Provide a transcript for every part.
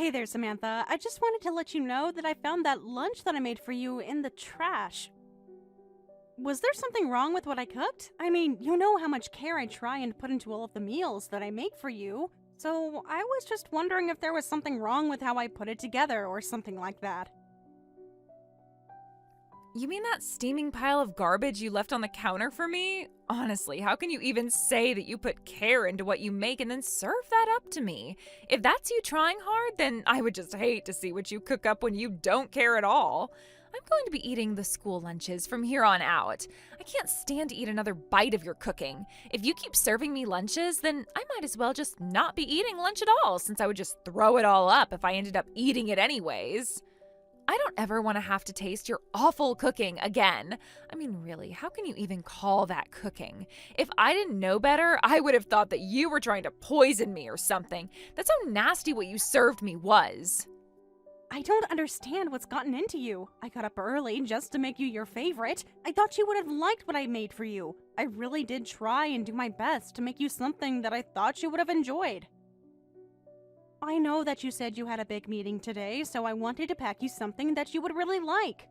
Hey there, Samantha. I just wanted to let you know that I found that lunch that I made for you in the trash. Was there something wrong with what I cooked? I mean, you know how much care I try and put into all of the meals that I make for you. So I was just wondering if there was something wrong with how I put it together or something like that. You mean that steaming pile of garbage you left on the counter for me? Honestly, how can you even say that you put care into what you make and then serve that up to me? If that's you trying hard, then I would just hate to see what you cook up when you don't care at all. I'm going to be eating the school lunches from here on out. I can't stand to eat another bite of your cooking. If you keep serving me lunches, then I might as well just not be eating lunch at all, since I would just throw it all up if I ended up eating it anyways. I don't ever want to have to taste your awful cooking again. I mean, really, how can you even call that cooking? If I didn't know better, I would have thought that you were trying to poison me or something. That's how nasty what you served me was. I don't understand what's gotten into you. I got up early just to make you your favorite. I thought you would have liked what I made for you. I really did try and do my best to make you something that I thought you would have enjoyed. I know that you said you had a big meeting today, so I wanted to pack you something that you would really like.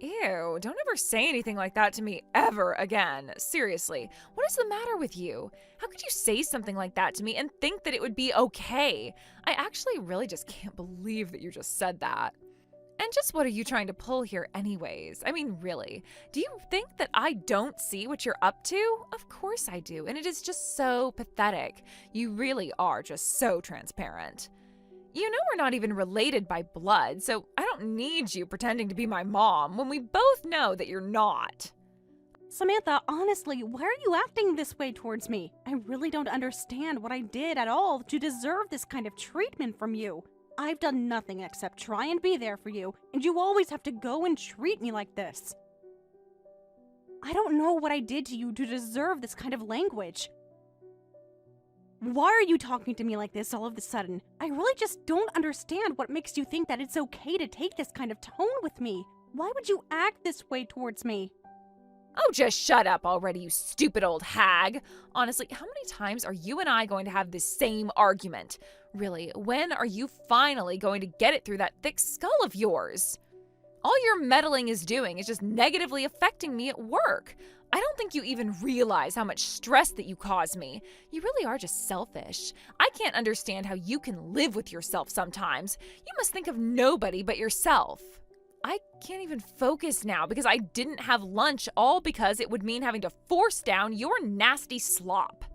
Ew, don't ever say anything like that to me ever again. Seriously, what is the matter with you? How could you say something like that to me and think that it would be okay? I actually really just can't believe that you just said that. And just what are you trying to pull here anyways? I mean, really, do you think that I don't see what you're up to? Of course I do, and it is just so pathetic. You really are just so transparent. You know we're not even related by blood, so I don't need you pretending to be my mom when we both know that you're not. Samantha, honestly, why are you acting this way towards me? I really don't understand what I did at all to deserve this kind of treatment from you. I've done nothing except try and be there for you, and you always have to go and treat me like this. I don't know what I did to you to deserve this kind of language. Why are you talking to me like this all of a sudden? I really just don't understand what makes you think that it's okay to take this kind of tone with me. Why would you act this way towards me? Oh, just shut up already, you stupid old hag. Honestly, how many times are you and I going to have this same argument? Really, when are you finally going to get it through that thick skull of yours? All your meddling is doing is just negatively affecting me at work. I don't think you even realize how much stress that you cause me. You really are just selfish. I can't understand how you can live with yourself sometimes. You must think of nobody but yourself. I can't even focus now because I didn't have lunch, all because it would mean having to force down your nasty slop.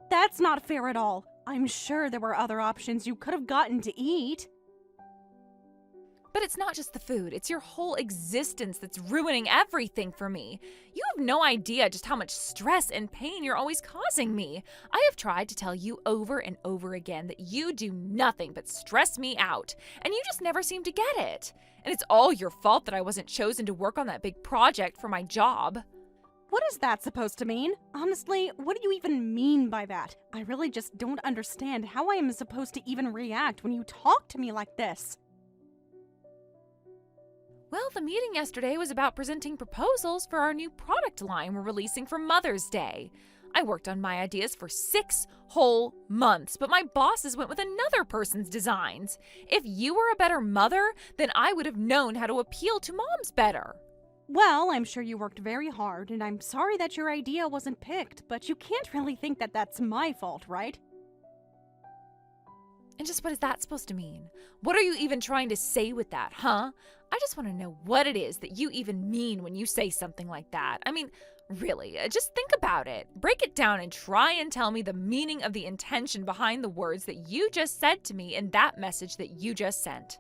That's not fair at all. I'm sure there were other options you could have gotten to eat. But it's not just the food, it's your whole existence that's ruining everything for me. You have no idea just how much stress and pain you're always causing me. I have tried to tell you over and over again that you do nothing but stress me out, and you just never seem to get it. And it's all your fault that I wasn't chosen to work on that big project for my job. What is that supposed to mean? Honestly, what do you even mean by that? I really just don't understand how I am supposed to even react when you talk to me like this. Well, the meeting yesterday was about presenting proposals for our new product line we're releasing for Mother's Day. I worked on my ideas for 6 whole months, but my bosses went with another person's designs. If you were a better mother, then I would have known how to appeal to moms better. Well, I'm sure you worked very hard, and I'm sorry that your idea wasn't picked, but you can't really think that that's my fault, right? And just what is that supposed to mean? What are you even trying to say with that, huh? I just want to know what it is that you even mean when you say something like that. I mean, really, just think about it. Break it down and try and tell me the meaning of the intention behind the words that you just said to me in that message that you just sent.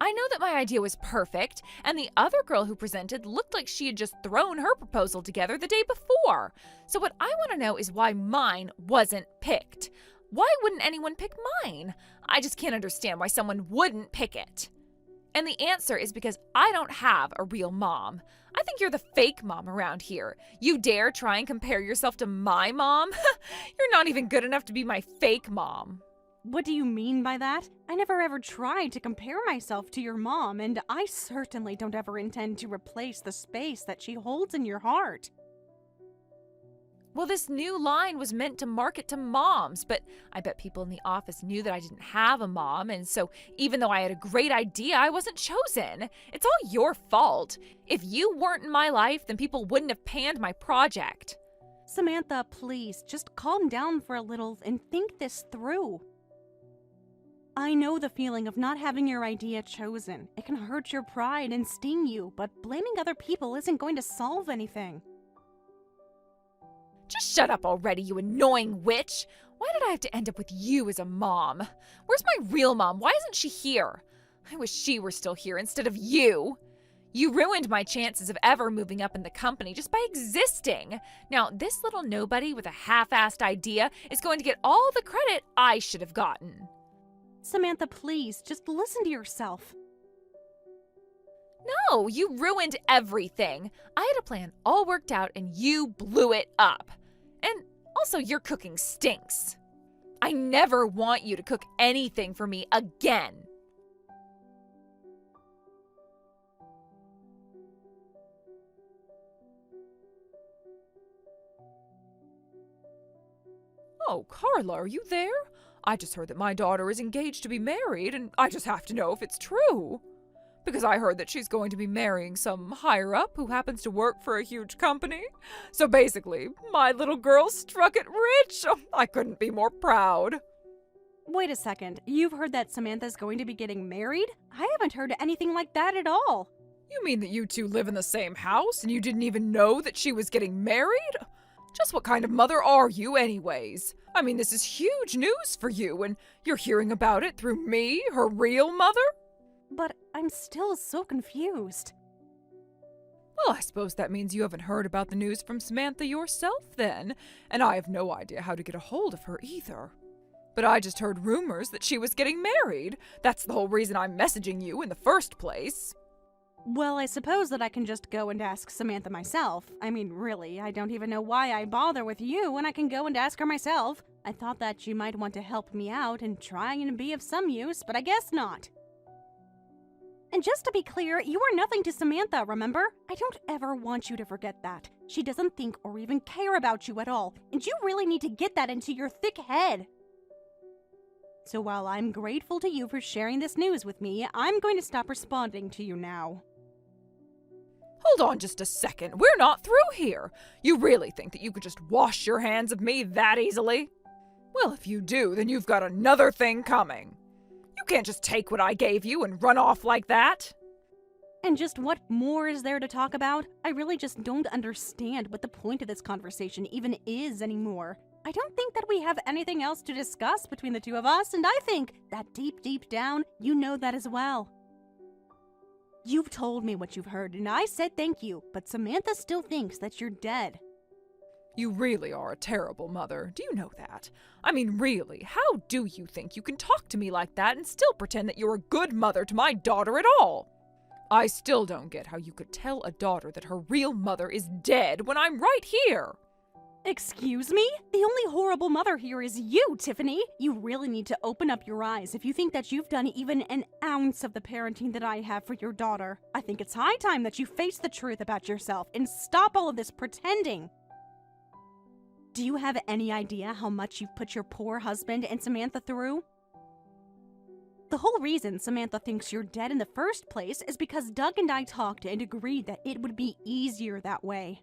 I know that my idea was perfect, and the other girl who presented looked like she had just thrown her proposal together the day before. So what I want to know is why mine wasn't picked. Why wouldn't anyone pick mine? I just can't understand why someone wouldn't pick it. And the answer is because I don't have a real mom. I think you're the fake mom around here. You dare try and compare yourself to my mom? You're not even good enough to be my fake mom. What do you mean by that? I never ever tried to compare myself to your mom, and I certainly don't ever intend to replace the space that she holds in your heart. Well, this new line was meant to market to moms, but I bet people in the office knew that I didn't have a mom, and so even though I had a great idea, I wasn't chosen. It's all your fault. If you weren't in my life, then people wouldn't have panned my project. Samantha, please, just calm down for a little and think this through. I know the feeling of not having your idea chosen. It can hurt your pride and sting you, but blaming other people isn't going to solve anything. Just shut up already, you annoying witch! Why did I have to end up with you as a mom? Where's my real mom? Why isn't she here? I wish she were still here instead of you. You ruined my chances of ever moving up in the company just by existing. Now, this little nobody with a half-assed idea is going to get all the credit I should have gotten. Samantha, please, just listen to yourself. No, you ruined everything. I had a plan all worked out and you blew it up. And also, your cooking stinks. I never want you to cook anything for me again. Oh, Carla, are you there? I just heard that my daughter is engaged to be married, and I just have to know if it's true. Because I heard that she's going to be marrying some higher-up who happens to work for a huge company. So basically, my little girl struck it rich. Oh, I couldn't be more proud. Wait a second, you've heard that Samantha's going to be getting married? I haven't heard anything like that at all. You mean that you two live in the same house, and you didn't even know that she was getting married? Just what kind of mother are you anyways? I mean, this is huge news for you, and you're hearing about it through me, her real mother? But I'm still so confused. Well, I suppose that means you haven't heard about the news from Samantha yourself then, and I have no idea how to get a hold of her either. But I just heard rumors that she was getting married. That's the whole reason I'm messaging you in the first place. Well, I suppose that I can just go and ask Samantha myself. I mean, really, I don't even know why I bother with you when I can go and ask her myself. I thought that you might want to help me out and try and be of some use, but I guess not. And just to be clear, you are nothing to Samantha, remember? I don't ever want you to forget that. She doesn't think or even care about you at all, and you really need to get that into your thick head. So while I'm grateful to you for sharing this news with me, I'm going to stop responding to you now. Hold on just a second. We're not through here. You really think that you could just wash your hands of me that easily? Well, if you do, then you've got another thing coming. You can't just take what I gave you and run off like that. And just what more is there to talk about? I really just don't understand what the point of this conversation even is anymore. I don't think that we have anything else to discuss between the two of us, and I think that deep down, you know that as well. You've told me what you've heard, and I said thank you, but Samantha still thinks that you're dead. You really are a terrible mother. Do you know that? I mean, really, how do you think you can talk to me like that and still pretend that you're a good mother to my daughter at all? I still don't get how you could tell a daughter that her real mother is dead when I'm right here. Excuse me? The only horrible mother here is you, Tiffany. You really need to open up your eyes if you think that you've done even an ounce of the parenting that I have for your daughter. I think it's high time that you face the truth about yourself and stop all of this pretending. Do you have any idea how much you've put your poor husband and Samantha through? The whole reason Samantha thinks you're dead in the first place is because Doug and I talked and agreed that it would be easier that way.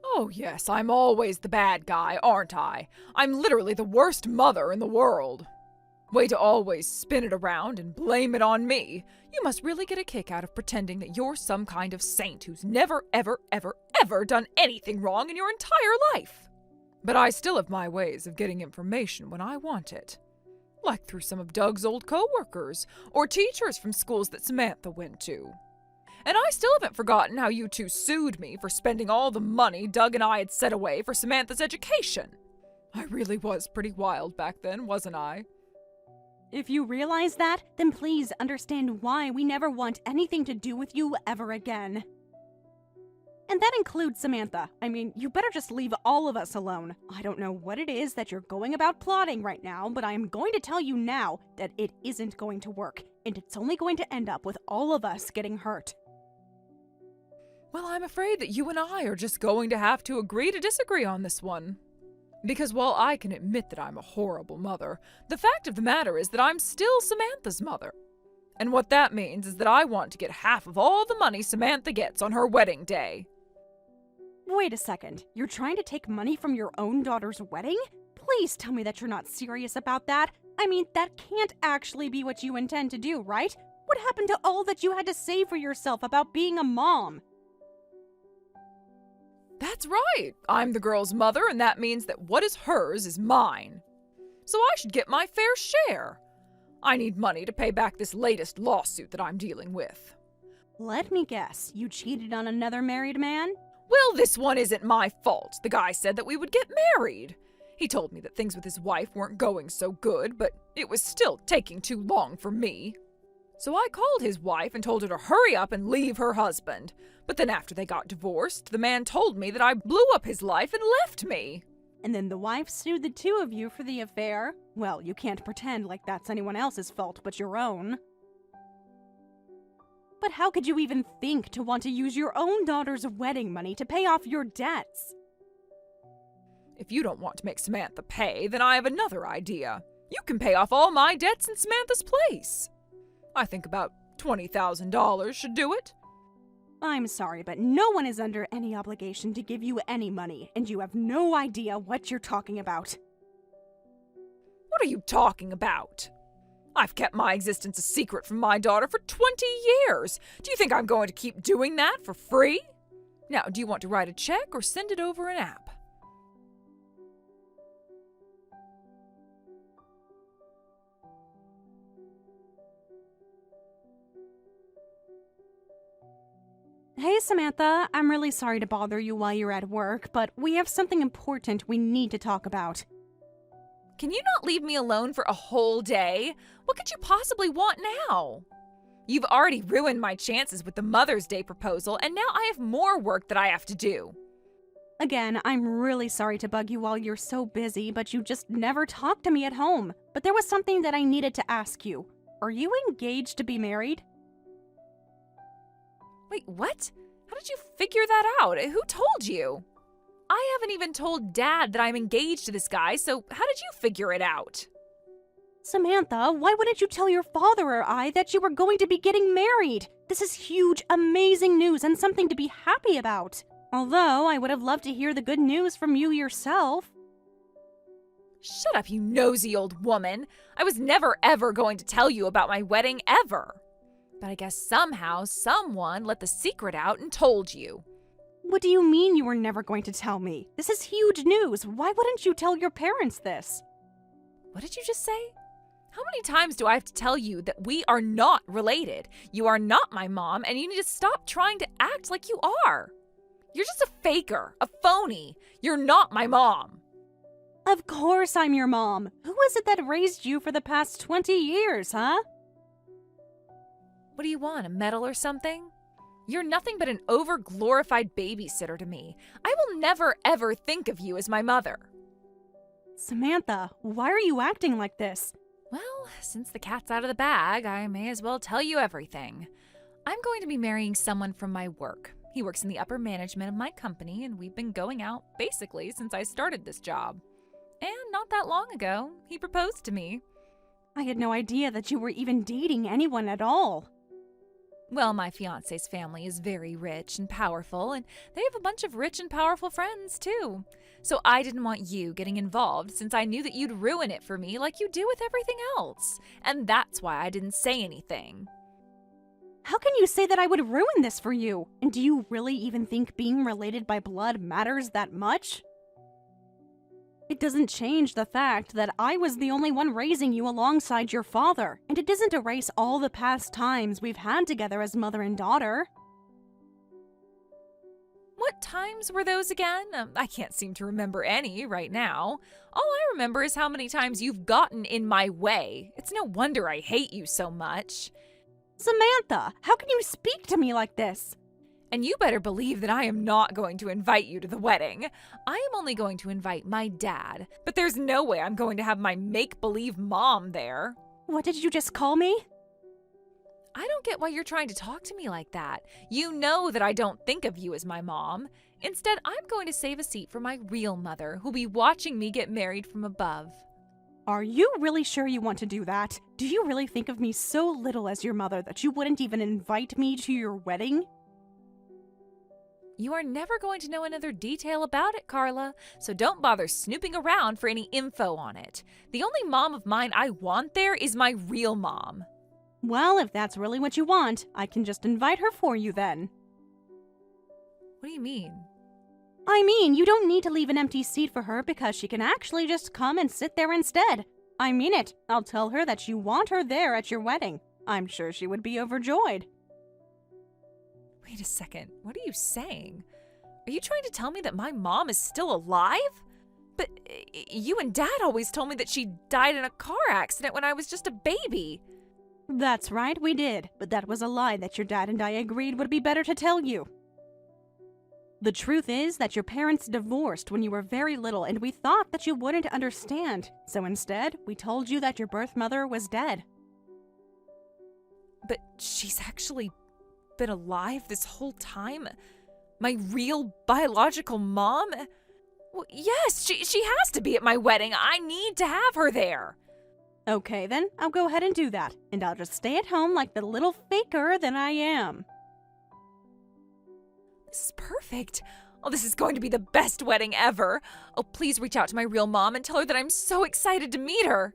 Oh yes, I'm always the bad guy, aren't I? I'm literally the worst mother in the world. Way to always spin it around and blame it on me. You must really get a kick out of pretending that you're some kind of saint who's never, ever done anything wrong in your entire life. But I still have my ways of getting information when I want it. Like through some of Doug's old co-workers, or teachers from schools that Samantha went to. And I still haven't forgotten how you two sued me for spending all the money Doug and I had set away for Samantha's education. I really was pretty wild back then, wasn't I? If you realize that, then please understand why we never want anything to do with you ever again. And that includes Samantha. I mean, you better just leave all of us alone. I don't know what it is that you're going about plotting right now, but I am going to tell you now that it isn't going to work, and it's only going to end up with all of us getting hurt. Well, I'm afraid that you and I are just going to have to agree to disagree on this one. Because while I can admit that I'm a horrible mother, the fact of the matter is that I'm still Samantha's mother. And what that means is that I want to get half of all the money Samantha gets on her wedding day. Wait a second. You're trying to take money from your own daughter's wedding? Please tell me that you're not serious about that. I mean, that can't actually be what you intend to do, right? What happened to all that you had to say for yourself about being a mom? That's right. I'm the girl's mother, and that means that what is hers is mine. So I should get my fair share. I need money to pay back this latest lawsuit that I'm dealing with. Let me guess, you cheated on another married man? Well, this one isn't my fault. The guy said that we would get married. He told me that things with his wife weren't going so good, but it was still taking too long for me. So I called his wife and told her to hurry up and leave her husband. But then after they got divorced, the man told me that I blew up his life and left me. And then the wife sued the two of you for the affair? Well, you can't pretend like that's anyone else's fault but your own. But how could you even think to want to use your own daughter's wedding money to pay off your debts? If you don't want to make Samantha pay, then I have another idea. You can pay off all my debts in Samantha's place. I think about $20,000 should do it. I'm sorry, but no one is under any obligation to give you any money, and you have no idea what you're talking about. What are you talking about? I've kept my existence a secret from my daughter for 20 years. Do you think I'm going to keep doing that for free? Now, do you want to write a check or send it over an app? Hey, Samantha, I'm really sorry to bother you while you're at work, but we have something important we need to talk about. Can you not leave me alone for a whole day? What could you possibly want now? You've already ruined my chances with the Mother's Day proposal, and now I have more work that I have to do. Again, I'm really sorry to bug you while you're so busy, but you just never talk to me at home. But there was something that I needed to ask you. Are you engaged to be married? Wait, what? How did you figure that out? Who told you? I haven't even told Dad that I'm engaged to this guy, so how did you figure it out? Samantha, why wouldn't you tell your father or I that you were going to be getting married? This is huge, amazing news and something to be happy about. Although, I would have loved to hear the good news from you yourself. Shut up, you nosy old woman. I was never ever going to tell you about my wedding ever. But I guess somehow someone let the secret out and told you. What do you mean you were never going to tell me? This is huge news. Why wouldn't you tell your parents this? What did you just say? How many times do I have to tell you that we are not related? You are not my mom, and you need to stop trying to act like you are. You're just a faker, a phony. You're not my mom. Of course I'm your mom. Who is it that raised you for the past 20 years, huh? What do you want, a medal or something? You're nothing but an over-glorified babysitter to me. I will never ever think of you as my mother. Samantha, why are you acting like this? Well, since the cat's out of the bag, I may as well tell you everything. I'm going to be marrying someone from my work. He works in the upper management of my company, and we've been going out basically since I started this job. And not that long ago, he proposed to me. I had no idea that you were even dating anyone at all. Well, my fiancé's family is very rich and powerful, and they have a bunch of rich and powerful friends, too. So I didn't want you getting involved since I knew that you'd ruin it for me like you do with everything else. And that's why I didn't say anything. How can you say that I would ruin this for you? And do you really even think being related by blood matters that much? It doesn't change the fact that I was the only one raising you alongside your father, and it doesn't erase all the past times we've had together as mother and daughter. What times were those again? I can't seem to remember any right now. All I remember is how many times you've gotten in my way. It's no wonder I hate you so much. Samantha, how can you speak to me like this? And you better believe that I am not going to invite you to the wedding. I am only going to invite my dad, but there's no way I'm going to have my make-believe mom there. What did you just call me? I don't get why you're trying to talk to me like that. You know that I don't think of you as my mom. Instead, I'm going to save a seat for my real mother, who'll be watching me get married from above. Are you really sure you want to do that? Do you really think of me so little as your mother that you wouldn't even invite me to your wedding? You are never going to know another detail about it, Carla, so don't bother snooping around for any info on it. The only mom of mine I want there is my real mom. Well, if that's really what you want, I can just invite her for you then. What do you mean? I mean, you don't need to leave an empty seat for her because she can actually just come and sit there instead. I mean it. I'll tell her that you want her there at your wedding. I'm sure she would be overjoyed. Wait a second, what are you saying? Are you trying to tell me that my mom is still alive? But you and Dad always told me that she died in a car accident when I was just a baby. That's right, we did, but that was a lie that your dad and I agreed would be better to tell you. The truth is that your parents divorced when you were very little and we thought that you wouldn't understand. So instead, we told you that your birth mother was dead. But she's actually been alive this whole time? My real biological mom? Well, yes, she has to be at my wedding. I need to have her there. Okay then, I'll go ahead and do that, and I'll just stay at home like the little faker that I am. This is perfect. Oh, this is going to be the best wedding ever. Oh, please reach out to my real mom and tell her that I'm so excited to meet her.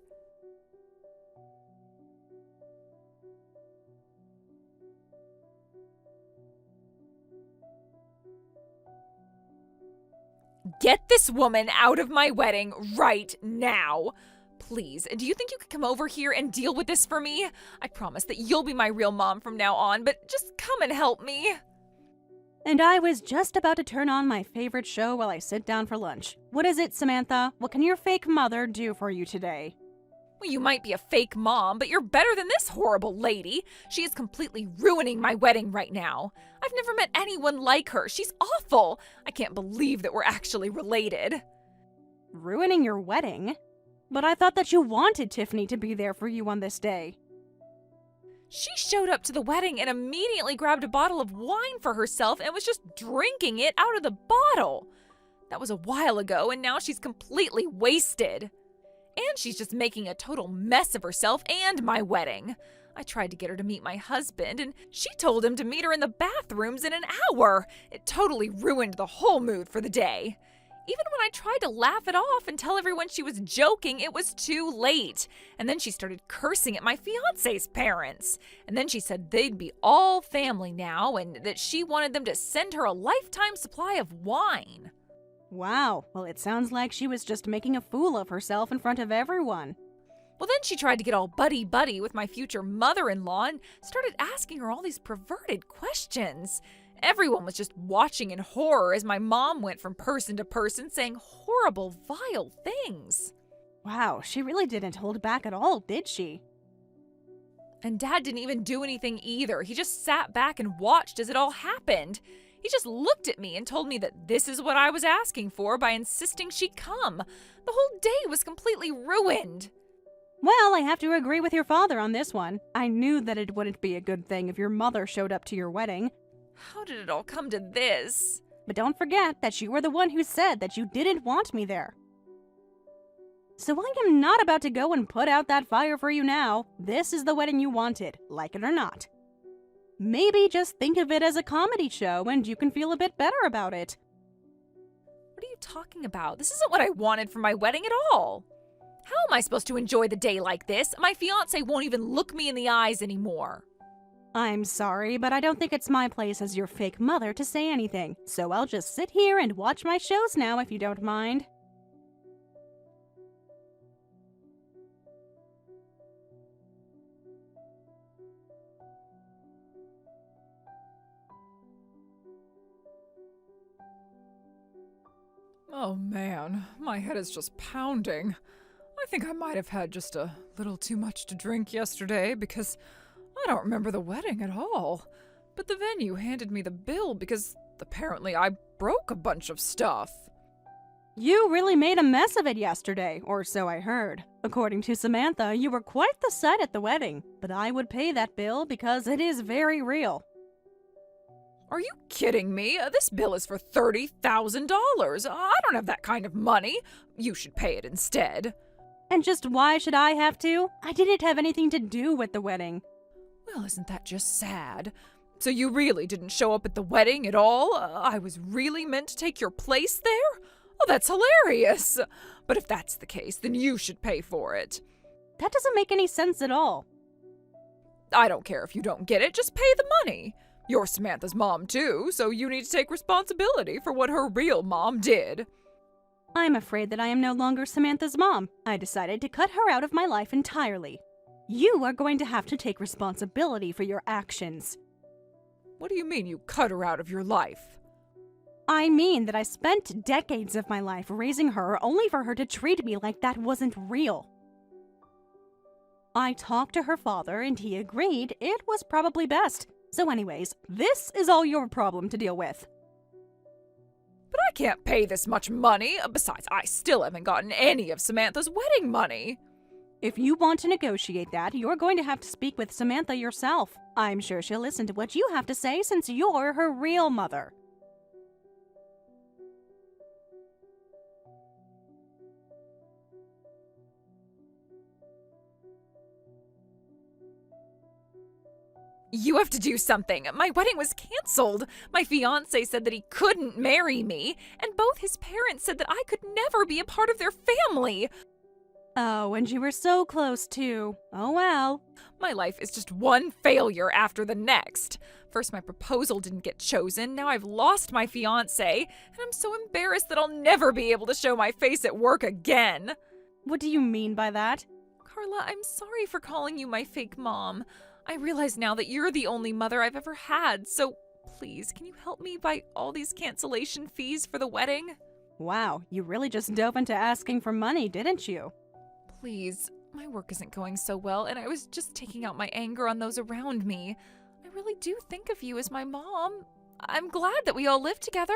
Get this woman out of my wedding right now. Please, do you think you could come over here and deal with this for me? I promise that you'll be my real mom from now on, but just come and help me. And I was just about to turn on my favorite show while I sit down for lunch. What is it, Samantha? What can your fake mother do for you today? Well, you might be a fake mom, but you're better than this horrible lady. She is completely ruining my wedding right now. I've never met anyone like her. She's awful. I can't believe that we're actually related. Ruining your wedding? But I thought that you wanted Tiffany to be there for you on this day. She showed up to the wedding and immediately grabbed a bottle of wine for herself and was just drinking it out of the bottle. That was a while ago, and now she's completely wasted. And she's just making a total mess of herself and my wedding. I tried to get her to meet my husband, and she told him to meet her in the bathrooms in an hour. It totally ruined the whole mood for the day. Even when I tried to laugh it off and tell everyone she was joking, it was too late. And then she started cursing at my fiancé's parents. And then she said they'd be all family now and that she wanted them to send her a lifetime supply of wine. Wow, well it sounds like she was just making a fool of herself in front of everyone. Well, then she tried to get all buddy-buddy with my future mother-in-law and started asking her all these perverted questions. Everyone was just watching in horror as my mom went from person to person saying horrible, vile things. Wow, she really didn't hold back at all, did she? And Dad didn't even do anything either. He just sat back and watched as it all happened. He just looked at me and told me that this is what I was asking for by insisting she come. The whole day was completely ruined. Well, I have to agree with your father on this one. I knew that it wouldn't be a good thing if your mother showed up to your wedding. How did it all come to this? But don't forget that you were the one who said that you didn't want me there. So I am not about to go and put out that fire for you now. This is the wedding you wanted, like it or not. Maybe just think of it as a comedy show and you can feel a bit better about it. What are you talking about? This isn't what I wanted for my wedding at all. How am I supposed to enjoy the day like this? My fiancé won't even look me in the eyes anymore. I'm sorry, but I don't think it's my place as your fake mother to say anything, so I'll just sit here and watch my shows now if you don't mind. Oh man, my head is just pounding. I think I might have had just a little too much to drink yesterday because I don't remember the wedding at all. But the venue handed me the bill because apparently I broke a bunch of stuff. You really made a mess of it yesterday, or so I heard. According to Samantha, you were quite the sight at the wedding, but I would pay that bill because it is very real. Are you kidding me? This bill is for $30,000. I don't have that kind of money. You should pay it instead. And just why should I have to? I didn't have anything to do with the wedding. Well, isn't that just sad? So you really didn't show up at the wedding at all? I was really meant to take your place there? Oh, that's hilarious. But if that's the case, then you should pay for it. That doesn't make any sense at all. I don't care if you don't get it, just pay the money. You're Samantha's mom too, so you need to take responsibility for what her real mom did. I'm afraid that I am no longer Samantha's mom. I decided to cut her out of my life entirely. You are going to have to take responsibility for your actions. What do you mean you cut her out of your life? I mean that I spent decades of my life raising her only for her to treat me like that wasn't real. I talked to her father and he agreed it was probably best. So anyways, this is all your problem to deal with. But I can't pay this much money. Besides, I still haven't gotten any of Samantha's wedding money. If you want to negotiate that, you're going to have to speak with Samantha yourself. I'm sure she'll listen to what you have to say since you're her real mother. You have to do something. My wedding was canceled. My fiancé said that he couldn't marry me, and both his parents said that I could never be a part of their family. Oh, and you were so close too. Oh well. My life is just one failure after the next. First, my proposal didn't get chosen. Now I've lost my fiancé, and I'm so embarrassed that I'll never be able to show my face at work again. What do you mean by that? Carla, I'm sorry for calling you my fake mom. I realize now that you're the only mother I've ever had, so please, can you help me buy all these cancellation fees for the wedding? Wow, you really just dove into asking for money, didn't you? Please, my work isn't going so well, and I was just taking out my anger on those around me. I really do think of you as my mom. I'm glad that we all live together.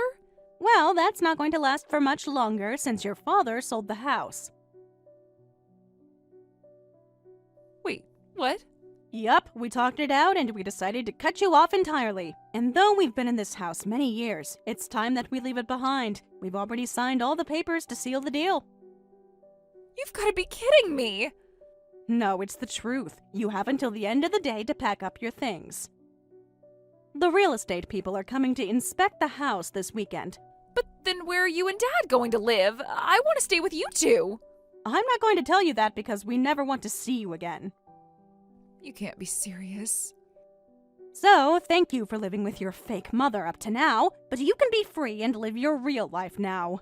Well, that's not going to last for much longer since your father sold the house. Wait, what? Yup, we talked it out and we decided to cut you off entirely. And though we've been in this house many years, it's time that we leave it behind. We've already signed all the papers to seal the deal. You've got to be kidding me! No, it's the truth. You have until the end of the day to pack up your things. The real estate people are coming to inspect the house this weekend. But then where are you and Dad going to live? I want to stay with you two. I'm not going to tell you that because we never want to see you again. You can't be serious. So, thank you for living with your fake mother up to now, but you can be free and live your real life now.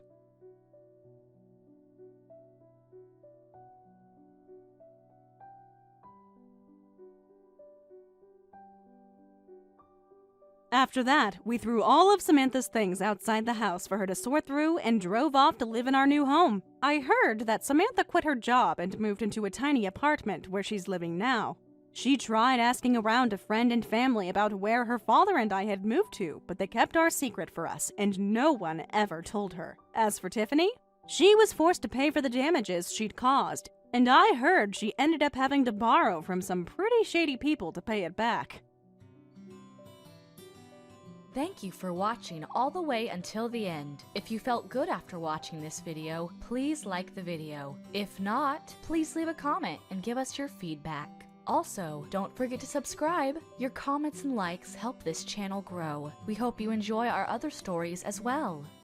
After that, we threw all of Samantha's things outside the house for her to sort through and drove off to live in our new home. I heard that Samantha quit her job and moved into a tiny apartment where she's living now. She tried asking around to friend and family about where her father and I had moved to, but they kept our secret for us, and no one ever told her. As for Tiffany, she was forced to pay for the damages she'd caused, and I heard she ended up having to borrow from some pretty shady people to pay it back. Thank you for watching all the way until the end. If you felt good after watching this video, please like the video. If not, please leave a comment and give us your feedback. Also, don't forget to subscribe. Your comments and likes help this channel grow. We hope you enjoy our other stories as well.